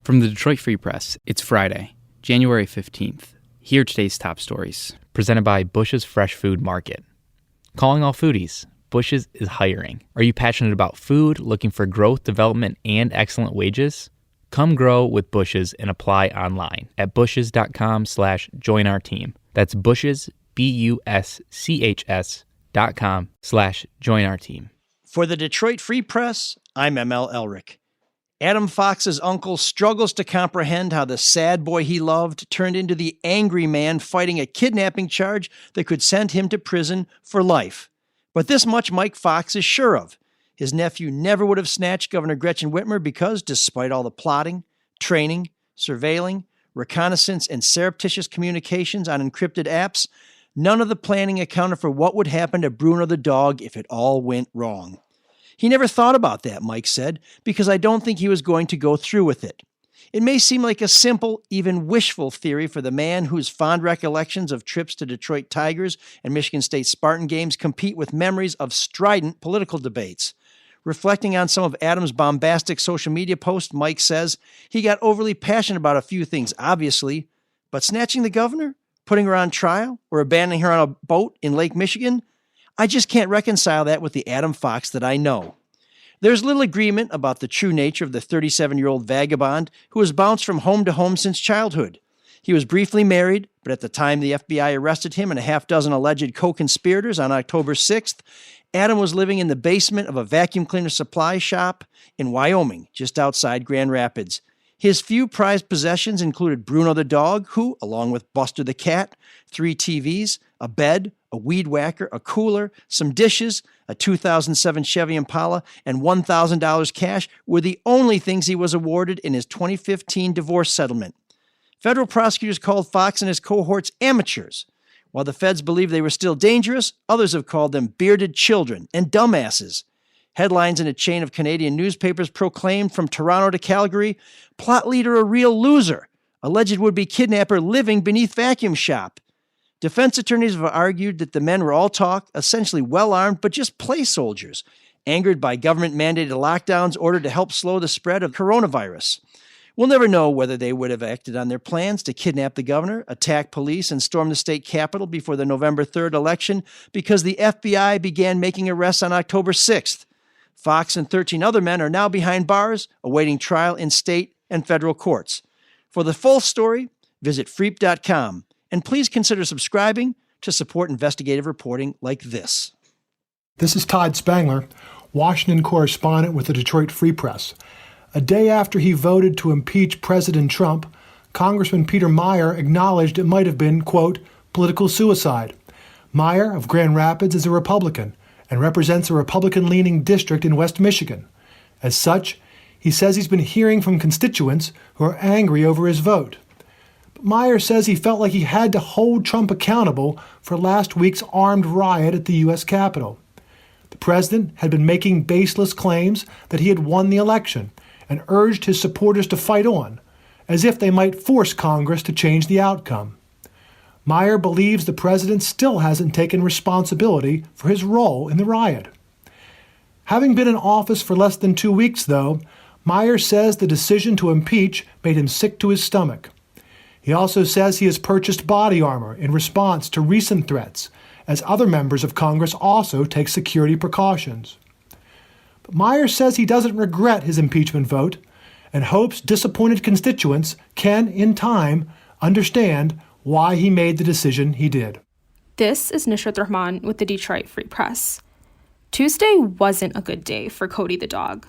From the Detroit Free Press, it's Friday, January 15th. Here are today's top stories, presented by Bush's Fresh Food Market. Calling all foodies, Bush's is hiring. Are you passionate about food, looking for growth, development, and excellent wages? Come grow with Bush's and apply online at bushes.com/join our team. That's Bush's, BUSCHS.com/join our team. For the Detroit Free Press, I'm ML Elric. Adam Fox's uncle struggles to comprehend how the sad boy he loved turned into the angry man fighting a kidnapping charge that could send him to prison for life. But this much Mike Fox is sure of. His nephew never would have snatched Governor Gretchen Whitmer because, despite all the plotting, training, surveilling, reconnaissance, and surreptitious communications on encrypted apps, none of the planning accounted for what would happen to Bruno the dog if it all went wrong. He never thought about that, Mike said, because I don't think he was going to go through with it. It may seem like a simple, even wishful theory for the man whose fond recollections of trips to Detroit Tigers and Michigan State Spartan games compete with memories of strident political debates. Reflecting on some of Adam's bombastic social media posts, Mike says he got overly passionate about a few things, obviously, but snatching the governor, putting her on trial, or abandoning her on a boat in Lake Michigan, I just can't reconcile that with the Adam Fox that I know. There's little agreement about the true nature of the 37-year-old vagabond who has bounced from home to home since childhood. He was briefly married, but at the time the FBI arrested him and a half dozen alleged co-conspirators on October 6th, Adam was living in the basement of a vacuum cleaner supply shop in Wyoming, just outside Grand Rapids. His few prized possessions included Bruno the dog, who, along with Buster the cat, 3 TVs, a bed, a weed whacker, a cooler, some dishes, a 2007 Chevy Impala, and $1,000 cash were the only things he was awarded in his 2015 divorce settlement. Federal prosecutors called Fox and his cohorts amateurs. While the feds believe they were still dangerous, others have called them bearded children and dumbasses. Headlines in a chain of Canadian newspapers proclaimed from Toronto to Calgary, plot leader a real loser, alleged would-be kidnapper living beneath vacuum shop. Defense attorneys have argued that the men were all talk, essentially well-armed, but just play soldiers, angered by government-mandated lockdowns ordered to help slow the spread of coronavirus. We'll never know whether they would have acted on their plans to kidnap the governor, attack police, and storm the state capitol before the November 3rd election because the FBI began making arrests on October 6th. Fox and 13 other men are now behind bars, awaiting trial in state and federal courts. For the full story, visit freep.com. And please consider subscribing to support investigative reporting like this. This is Todd Spangler, Washington correspondent with the Detroit Free Press. A day after he voted to impeach President Trump, Congressman Peter Meijer acknowledged it might have been, quote, political suicide. Meijer of Grand Rapids is a Republican and represents a Republican-leaning district in West Michigan. As such, he says he's been hearing from constituents who are angry over his vote. Meijer says he felt like he had to hold Trump accountable for last week's armed riot at the U.S. Capitol. The president had been making baseless claims that he had won the election and urged his supporters to fight on, as if they might force Congress to change the outcome. Meijer believes the president still hasn't taken responsibility for his role in the riot. Having been in office for less than 2 weeks, though, Meijer says the decision to impeach made him sick to his stomach. He also says he has purchased body armor in response to recent threats, as other members of Congress also take security precautions. But Meijer says he doesn't regret his impeachment vote and hopes disappointed constituents can, in time, understand why he made the decision he did. This is Nishrat Rahman with the Detroit Free Press. Tuesday wasn't a good day for Cody the dog.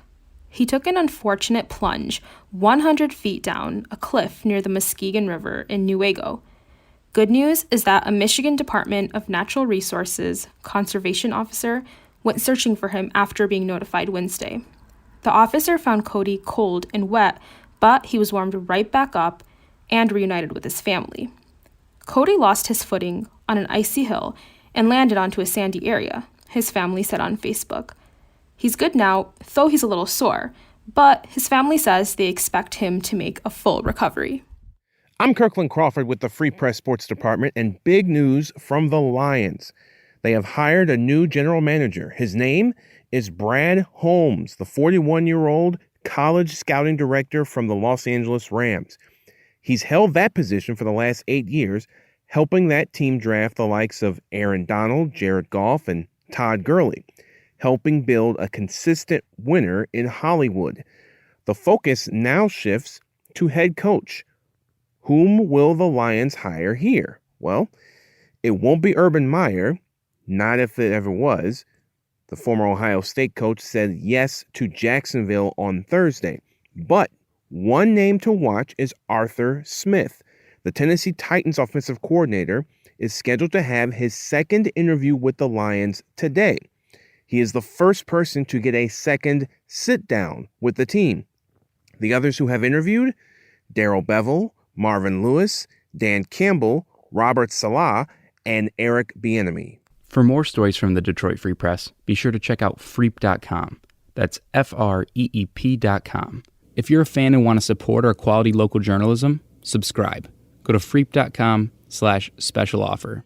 He took an unfortunate plunge 100 feet down a cliff near the Muskegon River in Newaygo. Good news is that a Michigan Department of Natural Resources conservation officer went searching for him after being notified Wednesday. The officer found Cody cold and wet, but he was warmed right back up and reunited with his family. Cody lost his footing on an icy hill and landed onto a sandy area, his family said on Facebook. He's good now, though he's a little sore, but his family says they expect him to make a full recovery. I'm Kirkland Crawford with the Free Press Sports Department, and big news from the Lions. They have hired a new general manager. His name is Brad Holmes, the 41-year-old college scouting director from the Los Angeles Rams. He's held that position for the last 8 years, helping that team draft the likes of Aaron Donald, Jared Goff, and Todd Gurley, helping build a consistent winner in Hollywood. The focus now shifts to head coach. Whom will the Lions hire here? Well, it won't be Urban Meyer, not if it ever was. The former Ohio State coach said yes to Jacksonville on Thursday. But one name to watch is Arthur Smith. The Tennessee Titans offensive coordinator is scheduled to have his second interview with the Lions today. He is the first person to get a second sit-down with the team. The others who have interviewed, Darrell Bevell, Marvin Lewis, Dan Campbell, Robert Salah, and Eric Bieniemy. For more stories from the Detroit Free Press, be sure to check out freep.com. That's FREEP.com. If you're a fan and want to support our quality local journalism, subscribe. Go to freep.com/special offer.